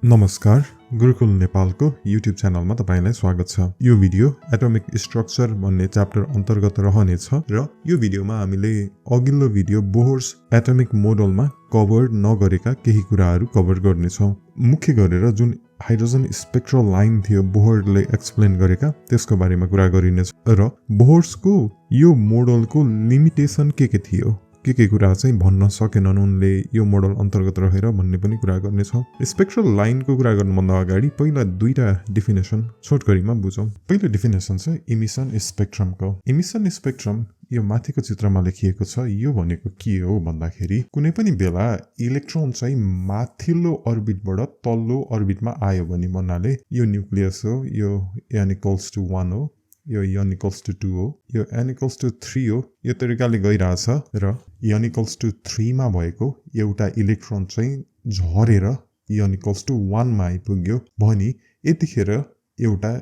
नमस्कार, गुरुकुल नेपालको युट्युब च्यानलमा तपाईलाई स्वागत छ। यो भिडियो एटोमिक स्ट्रक्चर भन्ने च्याप्टर अन्तर्गत रहनेछ र यो भिडियोमा हामीले अघिल्लो भिडियो बोहर्स एटोमिक मोडलमा कभर नगरेका केही कुराहरू कभर गर्नेछौँ। मुख्य गरेर जुन हाइड्रोजन स्पेक्ट्रल लाइन थियो बोहरले एक्सप्लेन गरेका त्यसको बारेमा कुरा गरिनेछ र बोहर्सको यो मोडलको लिमिटेसन के थियो, के कुरा चाहिँ भन्न सकेनन् उनले यो मोडल अन्तर्गत रहेर भन्ने पनि कुरा गर्नेछौँ। स्पेक्ट्रल लाइनको कुरा गर्नुभन्दा अगाडि पहिला दुईटा डेफिनेसन छोटकरीमा बुझौँ। पहिलो डेफिनेसन छ इमिसन स्पेक्ट्रमको। इमिसन स्पेक्ट्रम यो माथिको चित्रमा लेखिएको छ। यो भनेको के हो भन्दाखेरि कुनै पनि बेला इलेक्ट्रोन चाहिँ माथिल्लो अर्बिटबाट तल्लो अर्बिटमा आयो भने भन्नाले यो न्युक्लियस हो, यो n = 1 हो, यो n = 2 हो, यो n = 3 हो, यो तरिकाले गइरहेछ र n = 3 मा भएको एउटा इलेक्ट्रोन चाहिँ झरेर n = 1 मा आइपुग्यो भने यतिखेर एउटा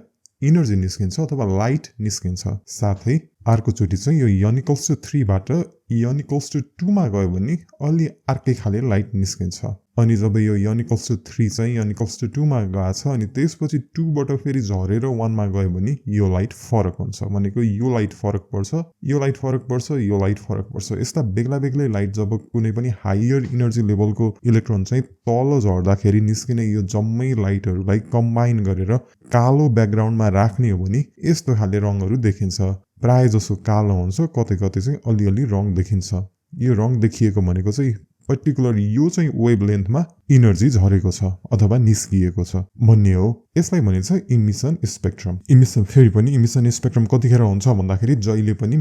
इनर्जी निस्किन्छ अथवा लाइट निस्किन्छ। साथै अर्को चोटि चाहिँ यो n = 3 बाट n = 2 मा गयो भने अलि अर्कै खाले लाइट निस्किन्छ। अनि जब यो n = 3 चाहिँ n = 2 मा गएछ अनि त्यसपछि 2 बाट फेरि झरेर 1 मा गयो भने यो लाइट फरक हुन्छ। भनेको यो लाइट फरक पर्छ, यो लाइट फरक पर्छ, यो लाइट फरक पर्छ। यस्ता बेग्ला बेग्लै लाइट जब कुनै पनि हायर इनर्जी लेभलको इलेक्ट्रोन चाहिँ तल झर्दाखेरि निस्किने यो जम्मै लाइटहरूलाई कम्बाइन गरेर कालो ब्याकग्राउन्डमा राख्ने हो भने यस्तो खाले रङहरू देखिन्छ। प्राय जसो कालो हुन्छ, कतै कतै चाहिँ अलिअलि रङ देखिन्छ। यो रङ देखिएको भनेको चाहिँ पर्टिकुलर यो चाहिँ वेभलेन्थमा इनर्जी झरेको छ अथवा निस्किएको छ भन्ने हो। यसलाई भनिन्छ इमिसन स्पेक्ट्रम। इमिसन स्पेक्ट्रम कतिखेर हुन्छ भन्दाखेरि जहिले पनि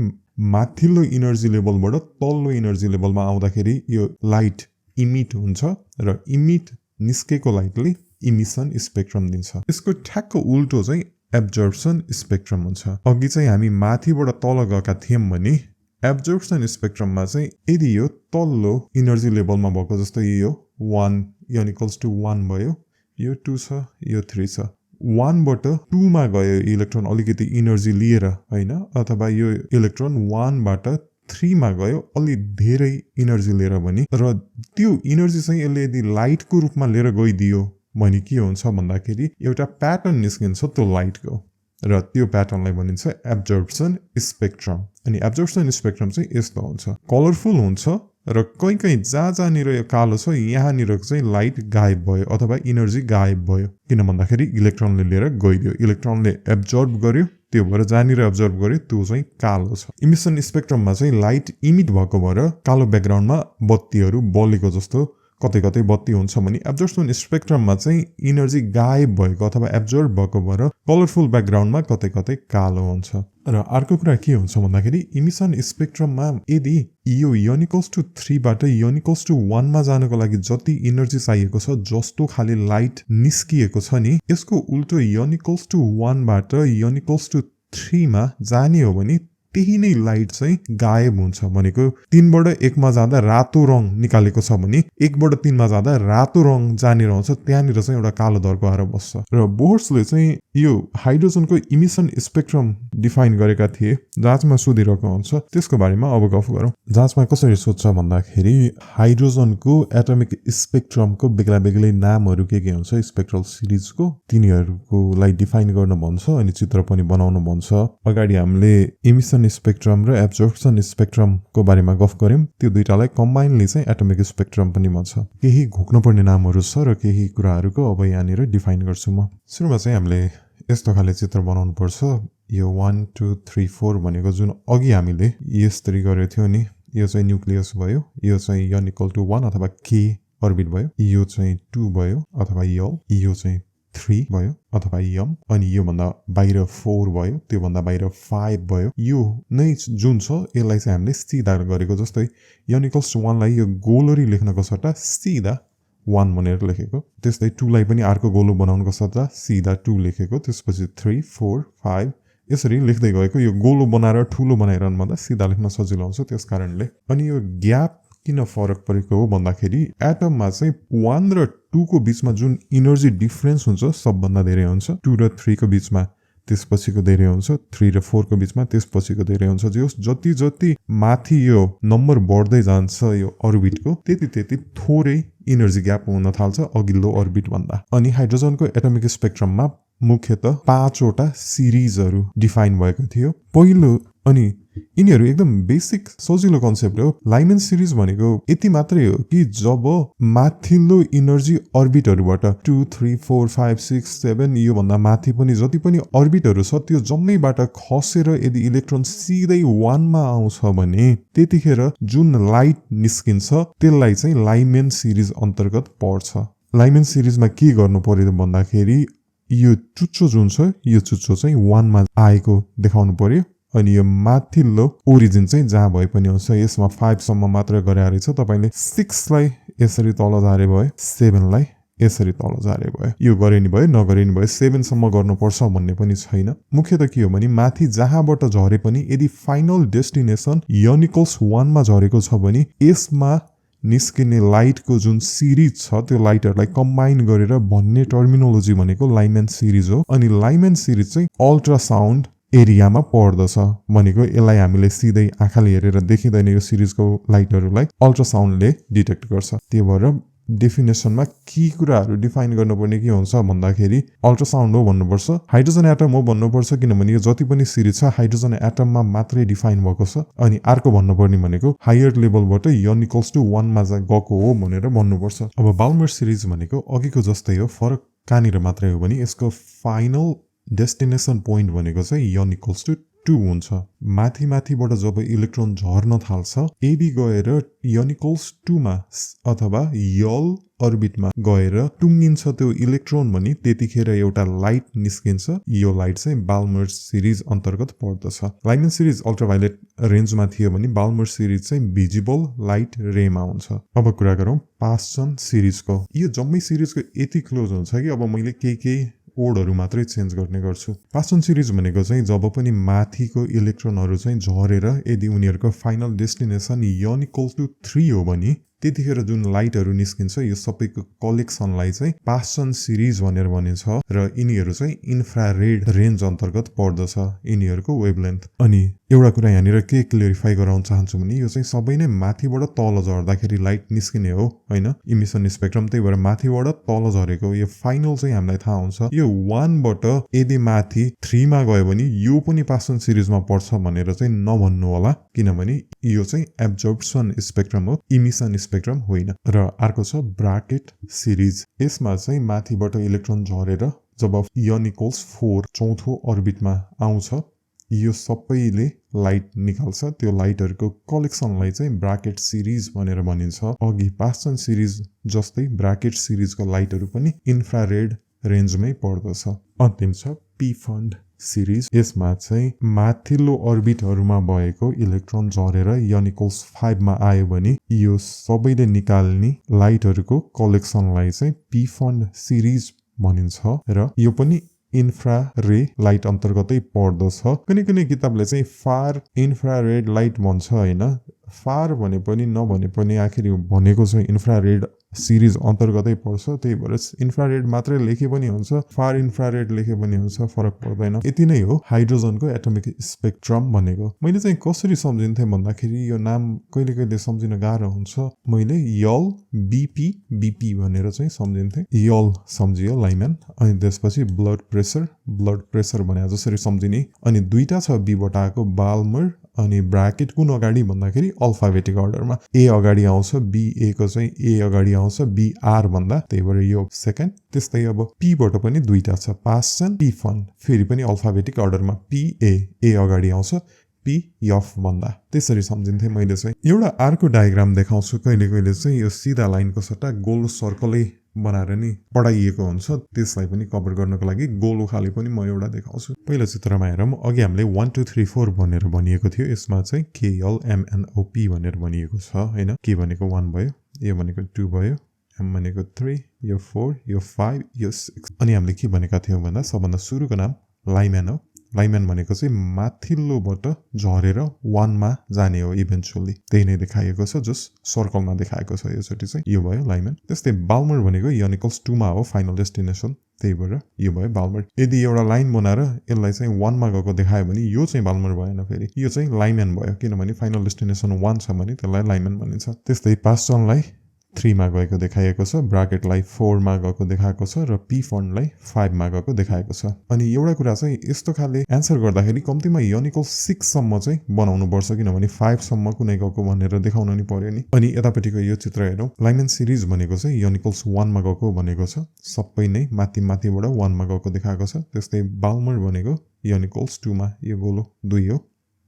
माथिल्लो इनर्जी लेभलबाट तल्लो इनर्जी लेभलमा आउँदाखेरि यो लाइट इमिट हुन्छ र इमिट निस्केको लाइटले इमिसन स्पेक्ट्रम दिन्छ। यसको ठ्याक्क उल्टो चाहिँ एब्जर्प्सन स्पेक्ट्रम हुन्छ। अघि चाहिँ हामी माथिबाट तल गएका थियौँ भने एब्जर्प्सन स्पेक्ट्रममा चाहिँ यदि यो तल्लो इनर्जी लेभलमा भएको जस्तो यो 1 n = 1 भयो, यो 2 छ, यो 3 छ, 1 बाट 2 मा गयो इलेक्ट्रोन अलिकति इनर्जी लिएर हैन, अथवा यो इलेक्ट्रोन 1 बाट 3 मा गयो अलि धेरै इनर्जी लिएर भने र त्यो इनर्जी चाहिँ यसले यदि लाइटको रूपमा लिएर गइदियो भने के हुन्छ भन्दाखेरि एउटा प्याटर्न निस्किन्छ त्यो लाइटको र त्यो प्याटर्नलाई भनिन्छ एब्जर्प्सन स्पेक्ट्रम। अनि एब्जर्प्सन स्पेक्ट्रम चाहिँ यस्तो हुन्छ, कलरफुल हुन्छ र कहीँ जहाँनिर यो कालो छ यहाँनिर चाहिँ लाइट गायब भयो अथवा इनर्जी गायब भयो। किन भन्दाखेरि इलेक्ट्रोनले लिएर गइदियो, इलेक्ट्रोनले एब्जर्ब गर्यो, त्यो भएर जहाँनिर एब्जर्ब गर्यो त्यो चाहिँ कालो छ। इमिसन स्पेक्ट्रममा चाहिँ लाइट इमिट भएको भएर कालो ब्याकग्राउन्डमा बत्तीहरू बलेको जस्तो कतै कतै बत्ती हुन्छ भने एब्जर्प्सन स्पेक्ट्रममा चाहिँ इनर्जी गायब भएको अथवा एब्जर्ब भएको भएर कलरफुल ब्याकग्राउन्डमा कतै कतै कालो हुन्छ। र अर्को कुरा के हुन्छ भन्दाखेरि इमिसन स्पेक्ट्रममा यदि यो n = 3 बाट n = 1 मा जानको लागि जति इनर्जी चाहिएको छ, जस्तो खाले लाइट निस्किएको छ नि, यसको उल्टो n = 1 बाट n = 3 मा जाने हो भने त्यही नै लाइट चाहिँ गायब हुन्छ। भनेको 3 बाट 1 मा जाँदा रातो रङ निकालेको छ भने 1 बाट 3 मा जाँदा रातो रङ जाने रहन्छ, त्यहाँनिर चाहिँ एउटा कालो धर्को आएर बस्छ। र बोहर्सले चाहिँ यो हाइड्रोजनको इमिसन स्पेक्ट्रम डिफाइन गरेका थिए, जाँचमा सोधिरहेको हुन्छ। त्यसको बारेमा अब गफ गरौँ। जाँचमा कसरी सोध्छ भन्दाखेरि हाइड्रोजनको एटोमिक स्पेक्ट्रमको बेग्ला बेग्लै नामहरू के हुन्छ स्पेक्ट्रल सिरिजको, तिनीहरूकोलाई डिफाइन गर्न भन्छ अनि चित्र पनि बनाउन भन्छ। अगाडि हामीले इमिसन स्पेक्ट्रम र एब्जर्प्सन स्पेक्ट्रमको बारेमा गफ गर्यौं। त्यो दुईटालाई कम्बाइनली चाहिँ एटोमिक स्पेक्ट्रम पनि भन्छ। केही घोक्नुपर्ने नामहरू छ र केही कुराहरूको अब यहाँनिर डिफाइन गर्छु म। सुरुमा चाहिँ हामीले यस्तो खाले चित्र बनाउनु पर्छ। यो 1 2 3 4 भनेको जुन अघि हामीले यसरी गरेको थियो नि, यो चाहिँ न्युक्लियस भयो, यो चाहिँ n = 1 अथवा k अर्बिट भयो, यो चाहिँ 2 भयो अथवा यो चाहिँ 3 भयो अथवा m, अनि यो भन्दा बाहिर 4 भयो, त्यो भन्दा बाहिर 5 भयो। यो नै जुन छ यसलाई चाहिँ हामीले सिधा गरेको, जस्तै n = 1 लाई यो गोलरी लेख्नको सट्टा सिधा 1 भनेर लेखेको, त्यस्तै 2 लाई पनि अर्को गोलो बनाउनको सट्टा सिधा 2 लेखेको, त्यसपछि 3 4 5 यसरी लेख्दै गएको। यो गोलो बनाएर ठुलो बनाइरहनु भन्दा सिधा लेख्न सजिलो हुन्छ त्यस कारणले। अनि यो ग्याप किन फरक परेको हो भन्दाखेरि एटममा चाहिँ 1 र 2 को बीचमा जुन इनर्जी डिफरेन्स हुन्छ सबभन्दा धेरै हुन्छ 2 र 3 को बीचमा। त्यसपछिको धेरै हुन्छ 3 र 4 को बीचमा त्यसपछिको धेरै हुन्छ जति जति माथि यो नम्बर बढ्दै जान्छ यो अर्बिटको त्यति थोरै इनर्जी ग्याप हुन थाल्छ अघिल्लो अर्बिट भन्दा अनि हाइड्रोजनको एटमिक स्पेक्ट्रममा मुख्यतः 5 वटा सिरिजहरु डिफाइन भएको थियो पहिलो अनि यिनीहरु एकदम बेसिक सजिलो कन्सेप्ट हो लाइमेन सिरिज भनेको यति मात्रै हो कि जब माथिल्लो इनर्जी अर्बिटहरुबाट 2 3 4 5 6 7 यो भन्दा माथि पनि जति पनि अर्बिटहरु छ त्यो जम्मैबाट खसेर यदि इलेक्ट्रोन सिधै 1 मा आउँछ भने त्यतिखेर जुन लाइट निस्किन्छ त्यसलाई चाहिँ लाइमेन सिरिज अन्तर्गत पर्छ लाइमेन सिरिजमा के गर्नु पर्यो भन्दाखेरि यो चुच्चो जुन छ यो चुच्चो चाहिँ 1 मा आएको देखाउनु पर्यो अनि यो माथिल्लो ओरिजिन चाहिँ जहाँ भए पनि हुन्छ यसमा 5 सम्म मात्र गरे रहेछ तपाईले 6 लाई यसरी तल झारे भयो 7 लाई यसरी तल झारे भयो यो गरे नि भयो नगरे नि भयो 7 सम्म गर्नुपर्छ भन्ने पनि छैन मुख्यतः के हो भने माथि जहाँबाट झरे पनि यदि फाइनल डेस्टिनेसन n = 1 मा झरेको छ भने यसमा निस्किने लाइटको जुन सिरिज छ त्यो लाइटहरुलाई कम्बाइन गरेर भन्ने टर्मिनोलोजी भनेको लाइमेन सिरिज हो अनि लाइमेन सिरिज चाहिँ अल्ट्रासाउन्ड एरियामा पर्दछ भनेको यसलाई हामीले सिधै आँखाले हेरेर देखिदैन यो सिरिजको लाइटहरुलाई अल्ट्रासाउन्डले डिटेक्ट गर्छ त्यही भएर डेफिनेसनमा के कुराहरु डिफाइन गर्नुपर्ने के हुन्छ भन्दाखेरि अल्ट्रासाउन्ड हो भन्नुपर्छ हाइड्रोजन एटम हो भन्नुपर्छ किनभने यो जति पनि सिरिज छ हाइड्रोजन एटममा मात्रै डिफाइन भएको छ अनि अर्को भन्नुपर्ने भनेको हायर लेभलबाट n = 1 मा गएको हो भनेर भन्नुपर्छ अब बाल्मर सिरिज भनेको अघिको जस्तै हो फरक कहाँनिर मात्रै हो भने यसको फाइनल डेस्टिनेसन पोइन्ट भनेको चाहिँ n = 2 हुन्छ माथिबाट जब इलेक्ट्रोन झर्न थाल्छ यदि गएर n = 2 मा अथवा यल अर्बिटमा गएर टुङ्गिन्छ त्यो इलेक्ट्रोन भने त्यतिखेर एउटा लाइट निस्किन्छ यो लाइट चाहिँ बाल्मर सिरिज अन्तर्गत पर्दछ लाइमेन सिरिज अल्ट्राभायोलेट रेन्जमा थियो भने बाल्मर सिरिज चाहिँ भिजिबल लाइट रेमा हुन्छ अब कुरा गरौँ पास्चन सिरिजको यो जम्मै सिरिजको यति क्लोज हुन्छ कि अब मैले केही कोडहरु मात्रै चेन्ज गर्ने गर्छु पास्चन सिरिज भनेको चाहिँ जब पनि माथिको इलेक्ट्रोनहरु चाहिँ झरेर यदि उनीहरुको फाइनल डेस्टिनेसन n = 3 हो भने त्यतिखेर जुन लाइटहरु निस्किन्छ यो सबैको कलेक्सनलाई चाहिँ पास्चन सिरिज भनेर भनिन्छ र यिनीहरु चाहिँ इन्फ्रारेड रेन्ज अन्तर्गत पर्दछ यिनीहरुको वेभलेन्थ अनि एउटा कुरा यहाँनिर के क्लियरिफाई गराउन चाहन्छु भने यो चाहिँ सबै नै माथिबाट तल झर्दाखेरि लाइट निस्किने हो हैन इमिसन स्पेक्ट्रम त्यही भएर माथिबाट तल झरेको यो फाइनल चाहिँ हामीलाई थाहा हुन्छ यो 1 बाट यदि माथि 3 मा गयो भने यो पनि पास्चन सिरिजमा पर्छ भनेर चाहिँ नभन्नु होला किनभने यो चाहिँ एब्जर्प्सन स्पेक्ट्रम हो इमिसन स्पेक्ट्रम होइन र अर्को छ ब्राकेट सिरिज यसमा चाहिँ माथिबाट इलेक्ट्रोन झरेर जब n = 4 चौथो अर्बिटमा आउँछ यो सबैले लाइट निकाल्छ त्यो लाइटहरुको कलेक्सनलाई चाहिँ ब्राकेट सिरिज भनेर भनिन्छ अघि पास्चन सिरिज जस्तै ब्राकेट सिरिजको लाइटहरु पनि इन्फ्रारेड रेन्जमै पर्दछ अन्तिम छ pfund सिरिज यसमा चाहिँ माथिल्लो अर्बिटहरुमा भएको इलेक्ट्रोन झरेर n = 5 मा आयो भने यो सबैले निकाल्ने लाइटहरुको कलेक्सनलाई चाहिँ pfund सिरिज भनिन्छ र यो पनि इन्फ्रारे लाइट अन्तर्गतै पर्दछ कुनै किताबले चाहिँ फार इन्फ्रारेड लाइट भन्छ हैन फार भने पनि नभने पनि आखिर भनेको चाहिँ इन्फ्रारेड सिरिज अन्तर्गतै पर्छ त्यही भएर इन्फ्रारेड मात्रै लेखे पनि हुन्छ फार इन्फ्रारेड लेखे पनि हुन्छ फरक पर्दैन यति नै हो हाइड्रोजनको एटमिक स्पेक्ट्रम भनेको मैले चाहिँ कसरी सम्झिन्थे भन्दाखेरि यो नाम कहिले सम्झिन गाह्रो हुन्छ मैले यल बीपी भनेर चाहिँ सम्झिन्थे यल सम्झियो लाइमेन अनि त्यसपछि ब्लड प्रेसर भने जसरी सम्झिने अनि दुईटा छ बीबाट आएको बाल्मर अनि ब्राकेट कुन अगाडि भन्दाखेरि अल्फाबेटिक अर्डरमा ए अगाडि आउँछ बी ए को चाहिँ ए अगाडि आउँछ बी आर भन्दा त्यही भएर यो सेकेन्ड त्यस्तै अब पी बाट पनि दुईटा छ पास्चन pfund फेरि पनि अल्फाबेटिक अर्डरमा पी ए अगाडि आउँछ पी एफ भन्दा त्यसरी सम्झिन्थे मैले चाहिँ एउटा अर्को डायग्राम देखाउँछु कहिले चाहिँ यो सिधा लाइनको सट्टा गोल सर्कलै बनाएर नि पढाइएको हुन्छ त्यसलाई पनि कभर गर्नको लागि गोलो खाली पनि म एउटा देखाउँछु पहिलो चित्रमा हेरौँ अघि हामीले 1 2 3 4 भनेर भनिएको थियो यसमा चाहिँ KLMNOP भनेर भनिएको छ हैन के भनेको 1 भयो ए भनेको 2 भयो एम भनेको 3 यो 4 यो 5 यो 6 अनि हामीले के भनेका थियौं भन्दा सबभन्दा सुरुको नाम लाइमेन हो लाइमेन भनेको चाहिँ माथिल्लोबाट झरेर 1 मा जाने हो इभेन्चुअली त्यही नै देखाएको छ जस सर्कलमा देखाएको छ योचोटि चाहिँ यो भयो लाइमेन त्यस्तै बाल्मर भनेको n = 2 मा हो फाइनल डेस्टिनेसन त्यही भएर यो भयो बाल्मर। यदि एउटा लाइन बनाएर यसलाई चाहिँ 1 मा गएको देखायो भने यो चाहिँ बाल्मर भएन, फेरि यो चाहिँ लाइमेन भयो, किनभने फाइनल डेस्टिनेसन 1 छ भने त्यसलाई लाइमेन भनिन्छ। त्यस्तै पास्चललाई 3 मा गएको देखाइएको छ, ब्राकेटलाई 4 मा गएको देखाएको छ र pfundलाई 5 मा गएको देखाएको छ। अनि एउटा कुरा चाहिँ यस्तो खाले एन्सर गर्दाखेरि कम्तीमा n = 6 सम्म चाहिँ बनाउनु पर्छ, किनभने 5 सम्म कुनै गएको भनेर देखाउन नि पर्यो नि। अनि यतापट्टिको यो चित्र हेरौँ, लाइमेन सिरिज भनेको चाहिँ n = 1 मा गएको भनेको छ, सबै नै माथिबाट 1 मा गएको देखाएको छ। त्यस्तै बाल्मर भनेको n = 2 मा, यो गोलो 2 हो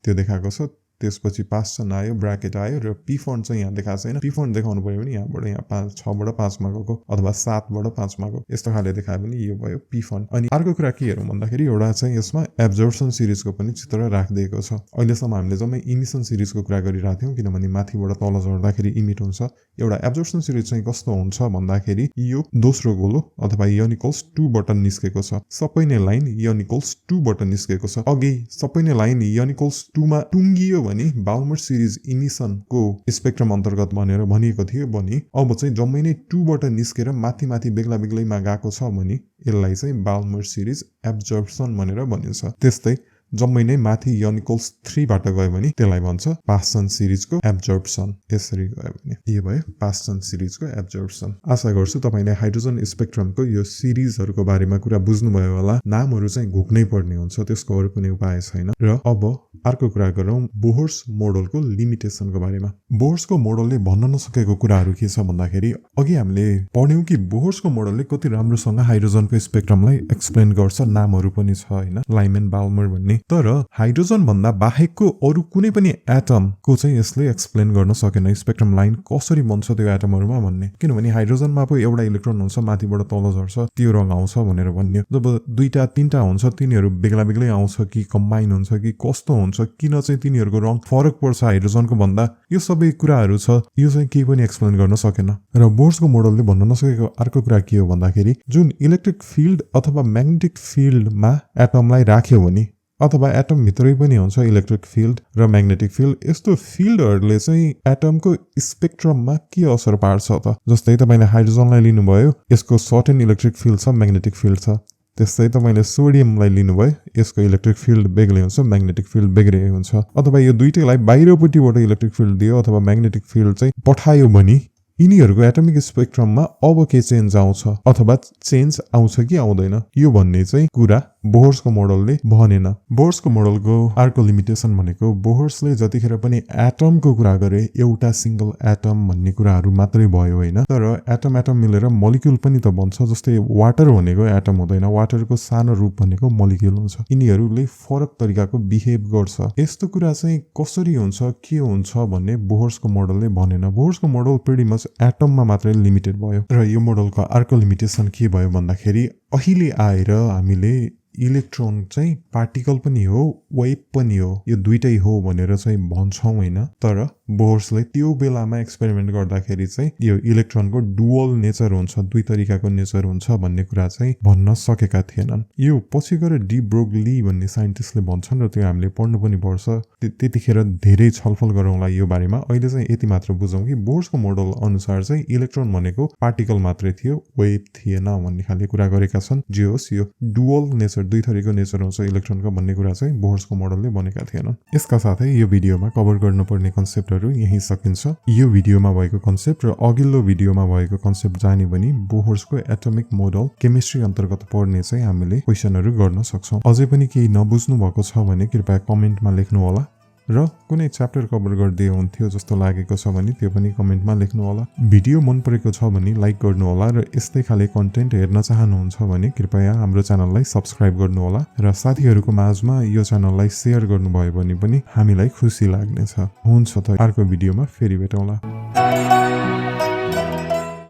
त्यो देखाएको छ। त्यसपछि पास्चल आयो, ब्राकेट आयो र pfund चाहिँ यहाँ देखाएको छैन। pfund देखाउनु पर्यो भने यहाँबाट यहाँ 6 बाट 5 मा गएको अथवा 7 बाट 5 मा गएको यस्तो खाले देखायो भने यो भयो pfund। अनि अर्को कुरा के हेरौँ भन्दाखेरि एउटा चाहिँ यसमा एब्जर्प्सन सिरिजको पनि चित्र राखिदिएको छ। अहिलेसम्म हामीले जम्मै इमिसन सिरिजको कुरा गरिरहेको थियौँ, किनभने माथिबाट तल झर्दाखेरि इमिट हुन्छ। एउटा एब्जर्प्सन सिरिज चाहिँ कस्तो हुन्छ भन्दाखेरि यो दोस्रो गोलो अथवा n = 2 बाट निस्केको छ, सबै नै लाइन n = 2 बाट निस्केको छ। अघि सबै नै लाइन n = 2 मा टुङ्गियो भने बाल्मर सिरिज इमिसनको स्पेक्ट्रम अन्तर्गत भनेर भनिएको थियो भने अब चाहिँ जम्मै नै 2 बाट निस्केर माथि बेग्ला बेग्लैमा गएको छ भने यसलाई चाहिँ बाल्मर सिरिज एब्जर्प्सन भनेर भनिन्छ। त्यस्तै जम्मै नै माथि n = 3 बाट गयो भने त्यसलाई भन्छ पास्चल सिरिजको एब्जर्प्सन। यसरी गयो भने यो भयो पास्चल सिरिजको एब्जर्प्सन। आशा गर्छु तपाईले हाइड्रोजन स्पेक्ट्रमको यो सिरिजहरुको बारेमा कुरा बुझ्नुभयो होला। नामहरु चाहिँ घोक्नै पर्ने हुन्छ, त्यसको अरु कुनै उपाय छैन। र अब अर्को कुरा गरौँ बोहर्स मोडलको लिमिटेसनको बारेमा। बोहर्सको मोडलले भन्न नसकेको कुराहरु के छ भन्दाखेरि अघि हामीले पढ्यौं कि बोहर्सको मोडलले कति राम्रोसँग हाइड्रोजनको स्पेक्ट्रमलाई एक्सप्लेन गर्छ, नामहरु पनि छ हैन, लाइमेन, बाल्मर भन्ने। तर हाइड्रोजन भन्दा बाहेकको अरु कुनै पनि एटमको चाहिँ यसले एक्सप्लेन गर्न सकेन स्पेक्ट्रम लाइन कसरी बन्छ त्यो एटमहरुमा भन्ने। किनभने हाइड्रोजनमा पो एउटा इलेक्ट्रोन हुन्छ, माथिबाट तल झर्छ, त्यो रङ आउँछ भनेर भन्यो। जब दुईटा तीनटा हुन्छ तिनीहरु बेग्ला बेग्लै आउँछ कि कम्बाइन हुन्छ कि कस्तो हुन्छ, किन चाहिँ तिनीहरुको रङ फरक पर्छ हाइड्रोजनको भन्दा, यो सबै कुराहरु छ, यो चाहिँ केही पनि एक्सप्लेन गर्न सकेन। र बोहर्सको मोडलले भन्न नसकेको अर्को कुरा के हो भन्दाखेरि जुन इलेक्ट्रिक फिल्ड अथवा म्याग्नेटिक फिल्डमा एटमलाई राख्यो भने अथवा एटम भित्रै पनि हुन्छ इलेक्ट्रिक फिल्ड र म्याग्नेटिक फिल्ड, यस्तो फिल्डहरुले चाहिँ एटमको स्पेक्ट्रममा के असर पार्छ त। जस्तै तपाईले हाइड्रोजनलाई लिनुभयो, यसको सर्टेन इलेक्ट्रिक फिल्ड छ, म्याग्नेटिक फिल्ड छ। त्यस्तै तपाईले सोडियमलाई लिनुभयो, यसको इलेक्ट्रिक फिल्ड बेग्लै हुन्छ, म्याग्नेटिक फिल्ड बेग्लै हुन्छ। अथवा यो दुईटैलाई बाहिरपट्टिबाट इलेक्ट्रिक फिल्ड दियो अथवा म्याग्नेटिक फिल्ड चाहिँ पठायो भने यिनीहरुको एटमिक स्पेक्ट्रममा अब के चेन्ज आउँछ अथवा चेन्ज आउँछ कि आउँदैन, यो भन्ने चाहिँ कुरा बोहर्सको मोडलले भनेन। बोहर्सको मोडलको अर्को लिमिटेसन भनेको बोहर्सले जतिखेर पनि एटमको कुरा गरे एउटा सिंगल एटम भन्ने कुराहरु मात्रै भयो हैन, तर एटम मिलेर मलिक्युल पनि त बन्छ। जस्तै वाटर भनेको एटम हुँदैन, वाटरको सानो रूप भनेको मलिक्युल हुन्छ। यिनीहरुले फरक तरिकाको बिहेभ गर्छ। यस्तो कुरा चाहिँ कसरी हुन्छ, के हुन्छ भन्ने बोहर्सको मोडलले भनेन। बोहर्सको मोडल प्रिटी मच एटममा मात्रै लिमिटेड भयो। र यो मोडलको अर्को लिमिटेसन के भयो भन्दाखेरि अहिले आएर हामीले इलेक्ट्रोन चाहिँ पार्टिकल पनि हो, वेभ पनि हो, यो दुईटै हो भनेर चाहिँ भन्छौं हैन। तर बोहर्सले त्यो बेलामा एक्सपेरिमेन्ट गर्दाखेरि चाहिँ यो इलेक्ट्रोनको डुअल नेचर हुन्छ, दुई तरिकाको नेचर हुन्छ भन्ने कुरा चाहिँ भन्न सकेका थिएनन्। यो पछि गएर डी ब्रोग्ली भन्ने साइन्टिस्टले भन्छन् र त्यो हामीले पढ्नु पनि पर्छ। त्यतिखेर धेरै छलफल गरौँला यो बारेमा। अहिले चाहिँ यति मात्र बुझौँ कि बोहर्सको मोडल अनुसार चाहिँ इलेक्ट्रोन भनेको पार्टिकल मात्रै थियो, वेभ थिएन भन्ने खाले कुरा गरेका छन्। जे होस्, यो डुअल नेचर, दुई थरीको नेचर हुन्छ इलेक्ट्रोनको भन्ने कुरा चाहिँ बोहर्सको मोडलले भनेका थिएनन्। यसका साथै यो भिडियोमा कभर गर्नुपर्ने कन्सेप्टहरु यही सकिन्छ। यो भिडियोमा भएको कन्सेप्ट र अघिल्लो भिडियोमा भएको कन्सेप्ट जाने भने बोहर्सको एटमिक मोडल केमिस्ट्री अन्तर्गत पढ्ने चाहिँ हामीले क्वेशनहरु गर्न सक्छौं। अझै पनि केही नबुझ्नु भएको छ भने कृपया कमेन्टमा लेख्नु होला, र कुनै च्याप्टर कभर गर्दै हुन्थ्यो जस्तो लागेको छ भने त्यो पनि कमेन्टमा लेख्नु होला। भिडियो मन परेको छ भने लाइक गर्नु होला, र यस्तै खाले कन्टेन्ट हेर्न चाहनुहुन्छ भने कृपया हाम्रो च्यानललाई सब्स्क्राइब गर्नु होला, र साथीहरुको माझमा यो च्यानललाई शेयर गर्नुभयो भने पनि हामीलाई खुसी लाग्नेछ। हुन्छ त अर्को भिडियोमा फेरि भेटौँला।